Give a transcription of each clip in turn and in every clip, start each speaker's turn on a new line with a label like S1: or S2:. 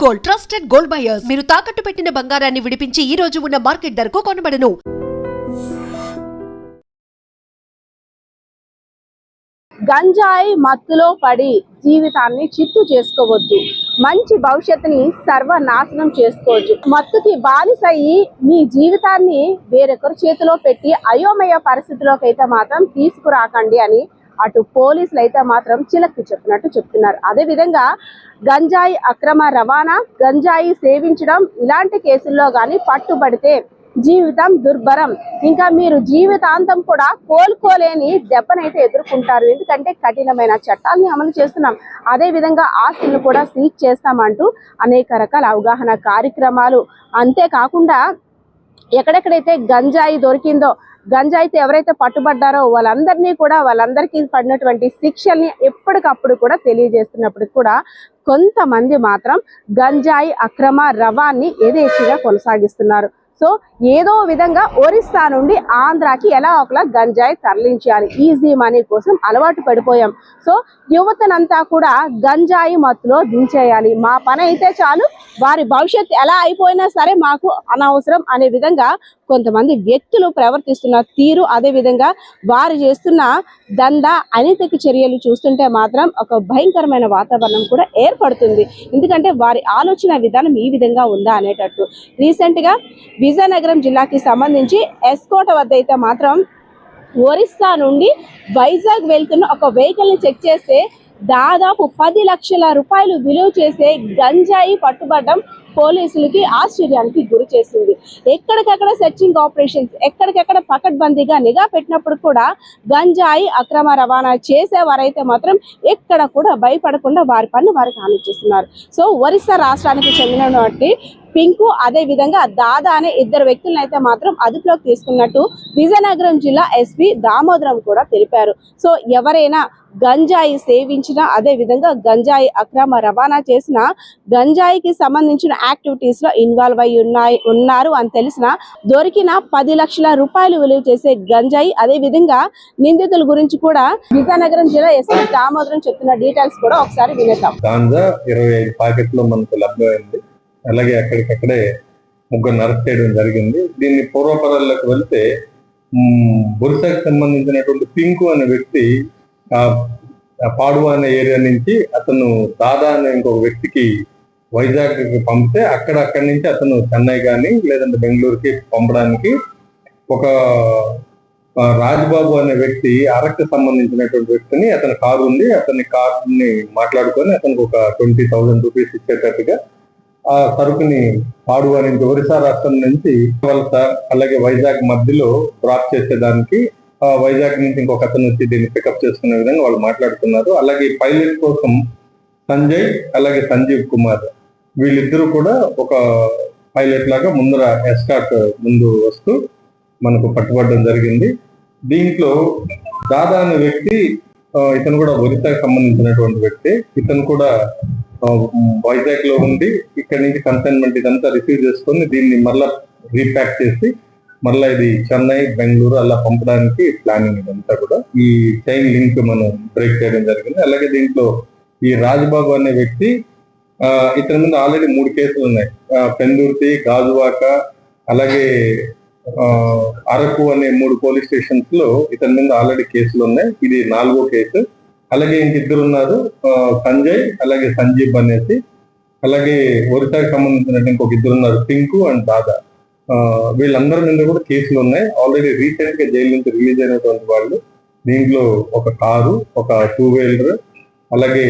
S1: Gold, trusted gold buyers. మీరు తాకట్టు పెట్టిన బంగారాన్ని విడిపించి ఈ రోజు ఉన్న మార్కెట్ ధరకు కొనబడను.
S2: గంజాయి మత్తులో పడి జీవితాన్ని చిత్తు చేసుకోవద్దు. మంచి భవిష్యత్తుని సర్వనాశనం చేసుకోవచ్చు. మత్తుకి బానిసయ్యి మీ జీవితాన్ని వేరొకరి చేతిలో పెట్టి అయోమయ పరిస్థితిలోకి అయితే మాత్రం తీసుకురాకండి అని అటు పోలీసులు అయితే మాత్రం చిలక్కి చెప్పినట్టు చెప్తున్నారు. అదేవిధంగా గంజాయి అక్రమ రవాణా, గంజాయి సేవించడం ఇలాంటి కేసుల్లో కానీ పట్టుబడితే జీవితం దుర్భరం. ఇంకా మీరు జీవితాంతం కూడా కోలుకోలేని దెబ్బనైతే ఎదుర్కొంటారు. ఎందుకంటే కఠినమైన చట్టాలని అమలు చేస్తున్నాం, అదే విధంగా ఆస్తులను కూడా సీజ్ చేస్తామంటూ అనేక రకాల అవగాహన కార్యక్రమాలు. అంతేకాకుండా ఎక్కడెక్కడైతే గంజాయి దొరికిందో, గంజాయితో ఎవరైతే పట్టుబడ్డారో వాళ్ళందరికీ పడినటువంటి శిక్షల్ని ఎప్పటికప్పుడు కూడా తెలియజేస్తున్నప్పటికి కూడా కొంతమంది మాత్రం గంజాయి అక్రమ రవాణాని యథేచ్ఛగా కొనసాగిస్తున్నారు. సో ఏదో విధంగా ఒరిస్సా నుండి ఆంధ్రాకి ఎలా ఒకలా గంజాయి తరలించాలి, ఈజీ మనీ కోసం అలవాటు పడిపోయాం. సో యువతనంతా కూడా గంజాయి మత్తులో దించేయాలి, మా పని అయితే చాలు, వారి భవిష్యత్తు ఎలా అయిపోయినా సరే మాకు అనవసరం అనే విధంగా కొంతమంది వ్యక్తులు ప్రవర్తిస్తున్న తీరు, అదేవిధంగా వారు చేస్తున్న దందా అనైతిక చర్యలు చూస్తుంటే మాత్రం ఒక భయంకరమైన వాతావరణం కూడా ఏర్పడుతుంది. ఎందుకంటే వారి ఆలోచన విధానం ఈ విధంగా ఉందా అనేటట్టు. రీసెంట్గా విజయనగరం జిల్లాకి సంబంధించి ఎస్కోట వద్ద అయితే మాత్రం ఒరిస్సా నుండి వైజాగ్ వెళ్తున్న ఒక వెహికల్ని చెక్ చేస్తే దాదాపు 10 లక్షల రూపాయలు విలువ చేసే గంజాయి పట్టుబడడం పోలీసులకి ఆశ్చర్యానికి గురి చేసింది. ఎక్కడికక్కడ సెర్చింగ్ ఆపరేషన్స్, ఎక్కడికక్కడ పకడ్బందీగా నిఘా పెట్టినప్పుడు కూడా గంజాయి అక్రమ రవాణా చేసేవారైతే మాత్రం ఎక్కడ కూడా భయపడకుండా వారి పని వారు కానిచ్చేస్తున్నారు. సో ఒరిస్సా రాష్ట్రానికి చెందినటువంటి పింకు, అదే విధంగా దాదా అనే ఇద్దరు వ్యక్తులను అయితే మాత్రం అదుపులోకి తీసుకున్నట్టు విజయనగరం జిల్లా ఎస్పీ దామోదరం కూడా తెలిపారు. సో ఎవరైనా గంజాయి సేవించిన, అదే విధంగా గంజాయి అక్రమ రవాణా చేసిన, గంజాయికి సంబంధించిన యాక్టివిటీస్ లో ఇన్వాల్వ్ అయి ఉన్నారు అని తెలిసిన దొరికిన 10 లక్షల రూపాయలు విలువ చేసే గంజాయి, అదే విధంగా నిందితుల గురించి కూడా విజయనగరం జిల్లా ఎస్పీ దామోదరం చెప్తున్న డీటెయిల్స్ కూడా ఒకసారి వినేద్దాం.
S3: గాంజా 25 ప్యాకెట్లు మనకు లభ్యమైంది. అలాగే అక్కడికక్కడే ముగ్గురు అరెస్ట్ చేయడం జరిగింది. దీన్ని పూర్వపరాల్లోకి వెళ్తే బొరిసాకి సంబంధించినటువంటి పింకు అనే వ్యక్తి పాడువా అనే ఏరియా నుంచి అతను దాదా అనే ఇంకొక వ్యక్తికి వైజాగ్ పంపితే అక్కడి నుంచి అతను చెన్నై కానీ లేదంటే బెంగళూరుకి పంపడానికి ఒక రాజ్బాబు అనే వ్యక్తి అరకు సంబంధించినటువంటి వ్యక్తిని, అతని కారు ఉంది, అతని కార్ని మాట్లాడుకొని అతనికి ఒక 20,000 రూపీస్ ఇచ్చేటట్టుగా ఆ సరుకుని పాడువా నుంచి ఒరిస్సా రాష్ట్రం నుంచి వలస అలాగే వైజాగ్ మధ్యలో డ్రాప్ చేసేదానికి వైజాగ్ నుంచి ఇంకొక అతను వచ్చి దీన్ని పికప్ చేసుకునే విధంగా వాళ్ళు మాట్లాడుతున్నారు. అలాగే పైలట్ కోసం సంజయ్ అలాగే సంజీవ్ కుమార్ వీళ్ళిద్దరూ కూడా ఒక పైలట్ లాగా ముందర ఎస్కాట్ ముందు వస్తూ మనకు పట్టుబడడం జరిగింది. దీంట్లో దాదా అనే వ్యక్తి, ఇతను కూడా ఒరిస్సాకి సంబంధించినటువంటి వ్యక్తి, ఇతను కూడా వైజాగ్ లో ఉండి ఇక్కడ నుంచి కన్సైన్మెంట్ ఇదంతా రిసీవ్ చేసుకొని దీన్ని మళ్ళా రీప్యాక్ చేసి మళ్ళీ ఇది చెన్నై బెంగళూరు అలా పంపడానికి ప్లానింగ్. ఇదంతా కూడా ఈ చైన్ లింక్ మనం బ్రేక్ చేయడం జరిగింది. అలాగే దీంట్లో ఈ రాజ్బాబు అనే వ్యక్తి, ఇతని మీద ఆల్రెడీ 3 కేసులు ఉన్నాయి. పెందుర్తి, గాజువాక అలాగే అరకు అనే 3 పోలీస్ స్టేషన్స్ లో ఇతని మీద ఆల్రెడీ కేసులు ఉన్నాయి. ఇది 4వ కేసు. అలాగే ఇంకిద్దరు ఉన్నారు, సంజయ్ అలాగే సంజీవ్ అనేసి. అలాగే ఒరిస్సాకి సంబంధించిన ఇంకొక ఇద్దరు ఉన్నారు, పింకు అండ్ దాదా. వీళ్ళందరి మీద కూడా కేసులు ఉన్నాయి. ఆల్రెడీ రీసెంట్ గా జైలు నుంచి రిలీజ్ అయినటువంటి వాళ్ళు. దీంట్లో ఒక కారు, ఒక 2 వీలర్, అలాగే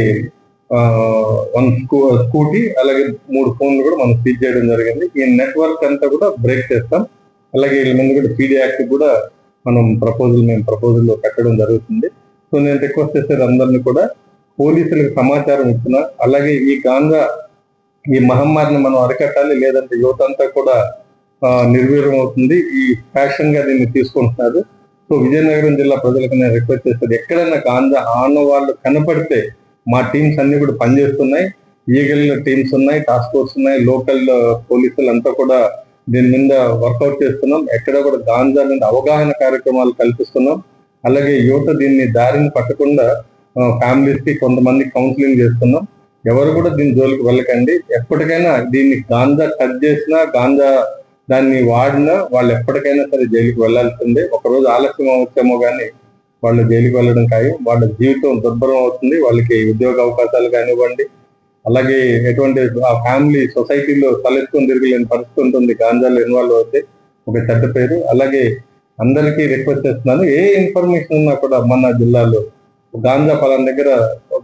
S3: 1 స్కూటీ, అలాగే 3 ఫోన్లు కూడా మనం సీజ్ చేయడం జరిగింది. ఈ నెట్వర్క్ అంతా కూడా బ్రేక్ చేస్తాం. అలాగే వీళ్ళ మీద కూడా పీడీ యాక్ట్ కూడా మనం ప్రపోజల్ లో పెట్టడం జరుగుతుంది. సో నేను రిక్వెస్ట్ చేసేది అందరినీ కూడా పోలీసులకు సమాచారం ఇచ్చిన, అలాగే ఈ గాంజా ఈ మహమ్మారిని మనం అరికట్టాలి, లేదంటే యువత అంతా కూడా నిర్వీర్యం అవుతుంది. ఈ ఫ్యాషన్ గా దీన్ని తీసుకుంటున్నారు. సో విజయనగరం జిల్లా ప్రజలకు నేను రిక్వెస్ట్ చేసేది, ఎక్కడైనా గాంజా ఆనవాళ్ళు కనపడితే మా టీమ్స్ అన్ని కూడా పనిచేస్తున్నాయి. ఈగల్ టీమ్స్ ఉన్నాయి, టాస్క్ ఫోర్స్ ఉన్నాయి, లోకల్ పోలీసులు అంతా కూడా దీని మీద వర్కౌట్ చేస్తున్నాం. ఎక్కడ కూడా గాంజా మీద అవగాహన కార్యక్రమాలు కల్పిస్తున్నాం. అలాగే యువత దీన్ని దారిని పట్టకుండా ఫ్యామిలీస్ కి కొంతమంది కౌన్సిలింగ్ చేస్తున్నాం. ఎవరు కూడా దీని జోలికి వెళ్ళకండి. ఎప్పటికైనా దీన్ని గాంజా టచ్ చేసినా, గాంజా దాన్ని వాడినా వాళ్ళు ఎప్పటికైనా సరే జైలుకి వెళ్లాల్సిందే. ఒకరోజు ఆలస్యం అవచ్చేమో కానీ వాళ్ళు జైలుకి వెళ్ళడం ఖాయం. వాళ్ళ జీవితం దుర్భరం అవుతుంది. వాళ్ళకి ఉద్యోగ అవకాశాలు కానివ్వండి, అలాగే ఎటువంటి ఆ ఫ్యామిలీ సొసైటీలో తలెత్తుకొని తిరగలేని పరిస్థితి ఉంటుంది గాంజాలో ఇన్వాల్వ్ అవుతే, ఒక చెడ్డ పేరు. అలాగే అందరికీ రిక్వెస్ట్ చేస్తున్నాను, ఏ ఇన్ఫర్మేషన్ ఉన్నా కూడా మన జిల్లాలో గాంజా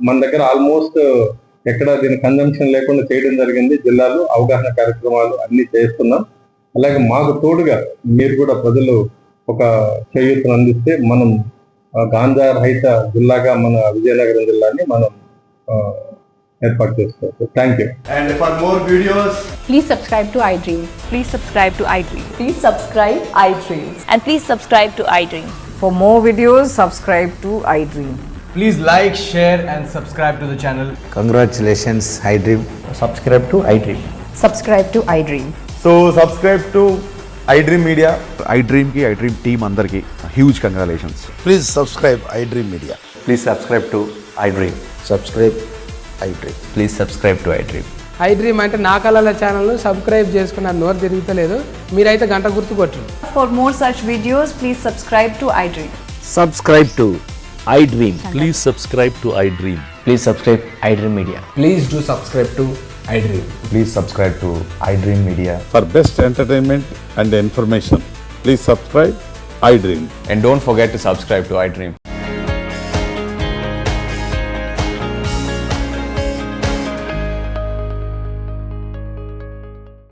S3: మన దగ్గర ఆల్మోస్ట్ ఎక్కడ దీని కన్జంప్షన్ లేకుండా చేయడం జరిగింది. జిల్లాలో అవగాహన కార్యక్రమాలు అన్ని చేస్తున్నాం. అలాగే మాకు తోడుగా మీరు కూడా ప్రజలు ఒక చేయూతను అందిస్తే మనం గాంజా రహిత జిల్లాగా మన విజయనగరం జిల్లాని మనం ఏర్పాటు చేసుకోవచ్చు. Thank you.
S4: And for more videos,
S5: Please subscribe to iDream.
S6: Please subscribe to iDream.
S5: Please subscribe iDream.
S6: And please subscribe to iDream.
S7: For more videos, subscribe to iDream.
S4: please like, share and subscribe to the channel.
S8: Congratulations, iDream.
S4: Subscribe to iDream.
S5: Subscribe to iDream.
S4: So subscribe to iDream Media.
S9: iDream की iDream team अंदर की huge congratulations.
S8: Please subscribe iDream Media.
S10: Please subscribe to iDream.
S8: Subscribe iDream.
S10: Please subscribe to iDream.
S11: iDream అంటే నా కళల ఛానల్ను subscribe చేసుకున్న నోరు తిరుగుతలేదు, మీరైతే గంట గుర్తు కొట్టండి.
S6: For more such videos, please subscribe to iDream.
S8: Subscribe to iDream.
S12: Please subscribe to iDream.
S10: Please subscribe iDream Media.
S4: Please do subscribe to iDream.
S10: Please subscribe to iDream Media.
S9: For best entertainment and information, please subscribe iDream.
S10: And don't forget to subscribe to iDream.